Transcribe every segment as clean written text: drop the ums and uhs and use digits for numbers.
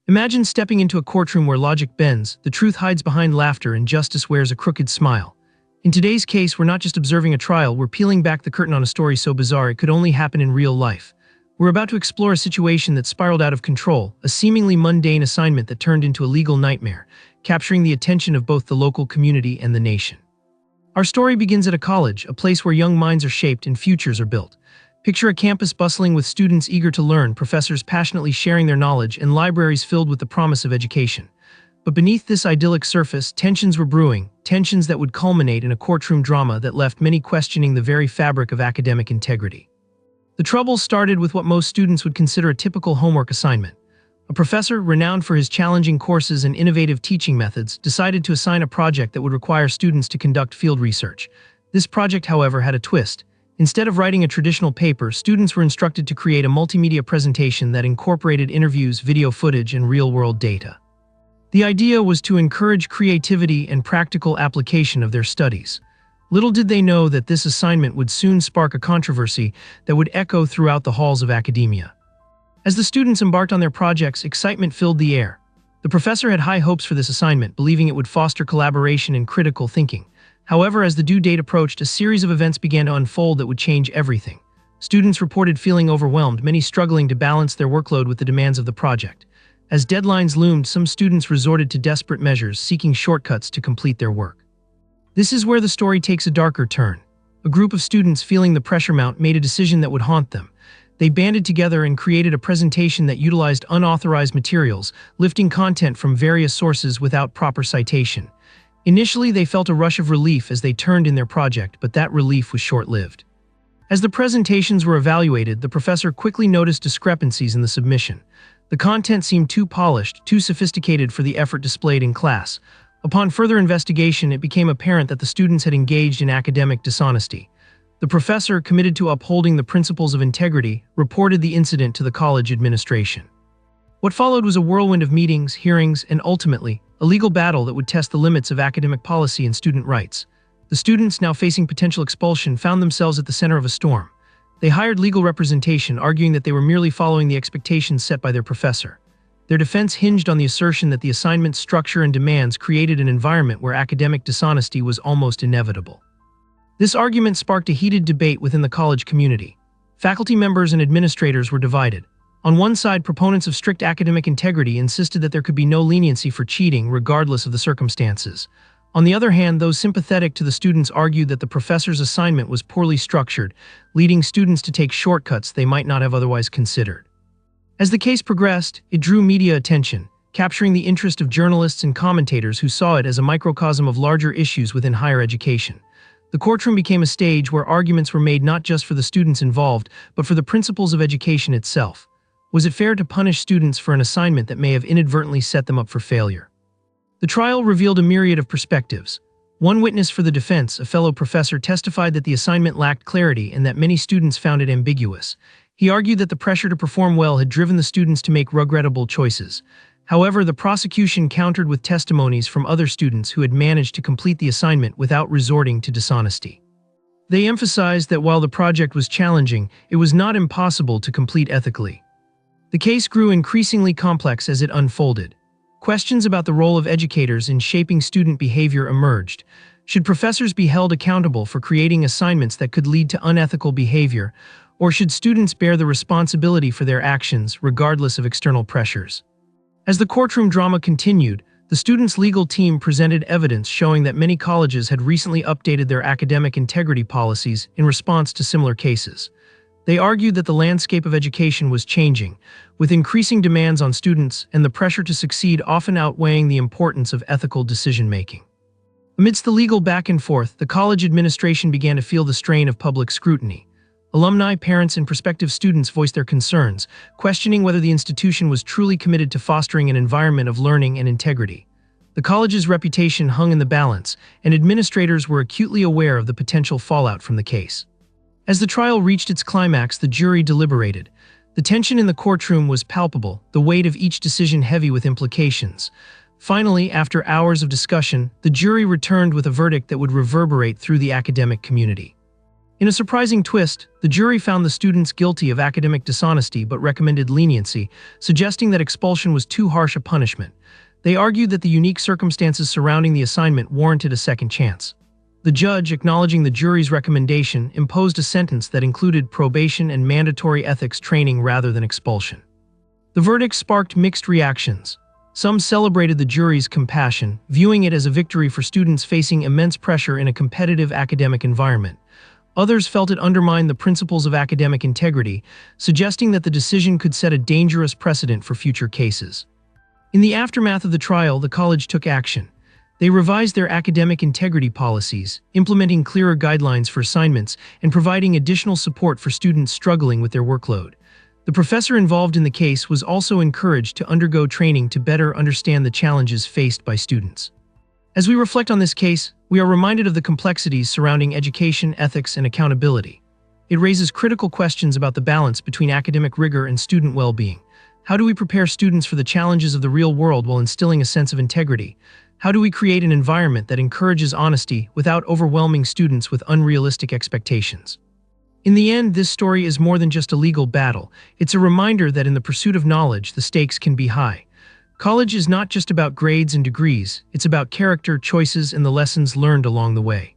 Imagine stepping into a courtroom where logic bends, the truth hides behind laughter, and justice wears a crooked smile. In today's case, we're not just observing a trial, we're peeling back the curtain on a story so bizarre it could only happen in real life. We're about to explore a situation that spiraled out of control, a seemingly mundane assignment that turned into a legal nightmare, capturing the attention of both the local community and the nation. Our story begins at a college, a place where young minds are shaped and futures are built. Picture a campus bustling with students eager to learn, professors passionately sharing their knowledge, and libraries filled with the promise of education. But beneath this idyllic surface, tensions were brewing, tensions that would culminate in a courtroom drama that left many questioning the very fabric of academic integrity. The trouble started with what most students would consider a typical homework assignment. A professor, renowned for his challenging courses and innovative teaching methods, decided to assign a project that would require students to conduct field research. This project, however, had a twist. Instead of writing a traditional paper, students were instructed to create a multimedia presentation that incorporated interviews, video footage, and real-world data. The idea was to encourage creativity and practical application of their studies. Little did they know that this assignment would soon spark a controversy that would echo throughout the halls of academia. As the students embarked on their projects, excitement filled the air. The professor had high hopes for this assignment, believing it would foster collaboration and critical thinking. However, as the due date approached, a series of events began to unfold that would change everything. Students reported feeling overwhelmed, many struggling to balance their workload with the demands of the project. As deadlines loomed, some students resorted to desperate measures, seeking shortcuts to complete their work. This is where the story takes a darker turn. A group of students, feeling the pressure mount, made a decision that would haunt them. They banded together and created a presentation that utilized unauthorized materials, lifting content from various sources without proper citation. Initially, they felt a rush of relief as they turned in their project, but that relief was short-lived. As the presentations were evaluated, the professor quickly noticed discrepancies in the submission. The content seemed too polished, too sophisticated for the effort displayed in class. Upon further investigation, it became apparent that the students had engaged in academic dishonesty. The professor, committed to upholding the principles of integrity, reported the incident to the college administration. What followed was a whirlwind of meetings, hearings, and ultimately, a legal battle that would test the limits of academic policy and student rights. The students, now facing potential expulsion, found themselves at the center of a storm. They hired legal representation, arguing that they were merely following the expectations set by their professor. Their defense hinged on the assertion that the assignment's structure and demands created an environment where academic dishonesty was almost inevitable. This argument sparked a heated debate within the college community. Faculty members and administrators were divided. On one side, proponents of strict academic integrity insisted that there could be no leniency for cheating, regardless of the circumstances. On the other hand, those sympathetic to the students argued that the professor's assignment was poorly structured, leading students to take shortcuts they might not have otherwise considered. As the case progressed, it drew media attention, capturing the interest of journalists and commentators who saw it as a microcosm of larger issues within higher education. The courtroom became a stage where arguments were made not just for the students involved, but for the principles of education itself. Was it fair to punish students for an assignment that may have inadvertently set them up for failure? The trial revealed a myriad of perspectives. One witness for the defense, a fellow professor, testified that the assignment lacked clarity and that many students found it ambiguous. He argued that the pressure to perform well had driven the students to make regrettable choices. However, the prosecution countered with testimonies from other students who had managed to complete the assignment without resorting to dishonesty. They emphasized that while the project was challenging, it was not impossible to complete ethically. The case grew increasingly complex as it unfolded. Questions about the role of educators in shaping student behavior emerged. Should professors be held accountable for creating assignments that could lead to unethical behavior, or should students bear the responsibility for their actions, regardless of external pressures? As the courtroom drama continued, the students' legal team presented evidence showing that many colleges had recently updated their academic integrity policies in response to similar cases. They argued that the landscape of education was changing, with increasing demands on students and the pressure to succeed often outweighing the importance of ethical decision-making. Amidst the legal back and forth, the college administration began to feel the strain of public scrutiny. Alumni, parents, and prospective students voiced their concerns, questioning whether the institution was truly committed to fostering an environment of learning and integrity. The college's reputation hung in the balance, and administrators were acutely aware of the potential fallout from the case. As the trial reached its climax, the jury deliberated. The tension in the courtroom was palpable, the weight of each decision heavy with implications. Finally, after hours of discussion, the jury returned with a verdict that would reverberate through the academic community. In a surprising twist, the jury found the students guilty of academic dishonesty but recommended leniency, suggesting that expulsion was too harsh a punishment. They argued that the unique circumstances surrounding the assignment warranted a second chance. The judge, acknowledging the jury's recommendation, imposed a sentence that included probation and mandatory ethics training rather than expulsion. The verdict sparked mixed reactions. Some celebrated the jury's compassion, viewing it as a victory for students facing immense pressure in a competitive academic environment. Others felt it undermined the principles of academic integrity, suggesting that the decision could set a dangerous precedent for future cases. In the aftermath of the trial, the college took action. They revised their academic integrity policies, implementing clearer guidelines for assignments and providing additional support for students struggling with their workload. The professor involved in the case was also encouraged to undergo training to better understand the challenges faced by students. As we reflect on this case, we are reminded of the complexities surrounding education, ethics, and accountability. It raises critical questions about the balance between academic rigor and student well-being. How do we prepare students for the challenges of the real world while instilling a sense of integrity? How do we create an environment that encourages honesty without overwhelming students with unrealistic expectations? In the end, this story is more than just a legal battle. It's a reminder that in the pursuit of knowledge, the stakes can be high. College is not just about grades and degrees, it's about character, choices, and the lessons learned along the way.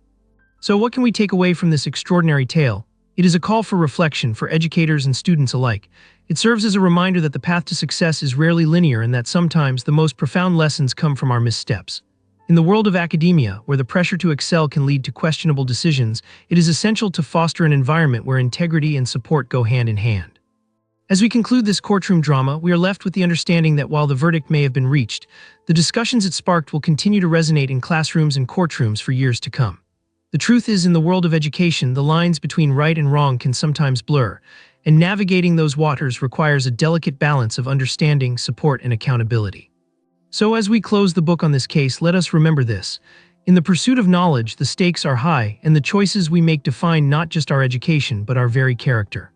So what can we take away from this extraordinary tale? It is a call for reflection for educators and students alike. It serves as a reminder that the path to success is rarely linear and that sometimes the most profound lessons come from our missteps. In the world of academia, where the pressure to excel can lead to questionable decisions, it is essential to foster an environment where integrity and support go hand in hand. As we conclude this courtroom drama, we are left with the understanding that while the verdict may have been reached, the discussions it sparked will continue to resonate in classrooms and courtrooms for years to come. The truth is, in the world of education, the lines between right and wrong can sometimes blur, and navigating those waters requires a delicate balance of understanding, support, and accountability. So as we close the book on this case, let us remember this. In the pursuit of knowledge, the stakes are high, and the choices we make define not just our education but our very character.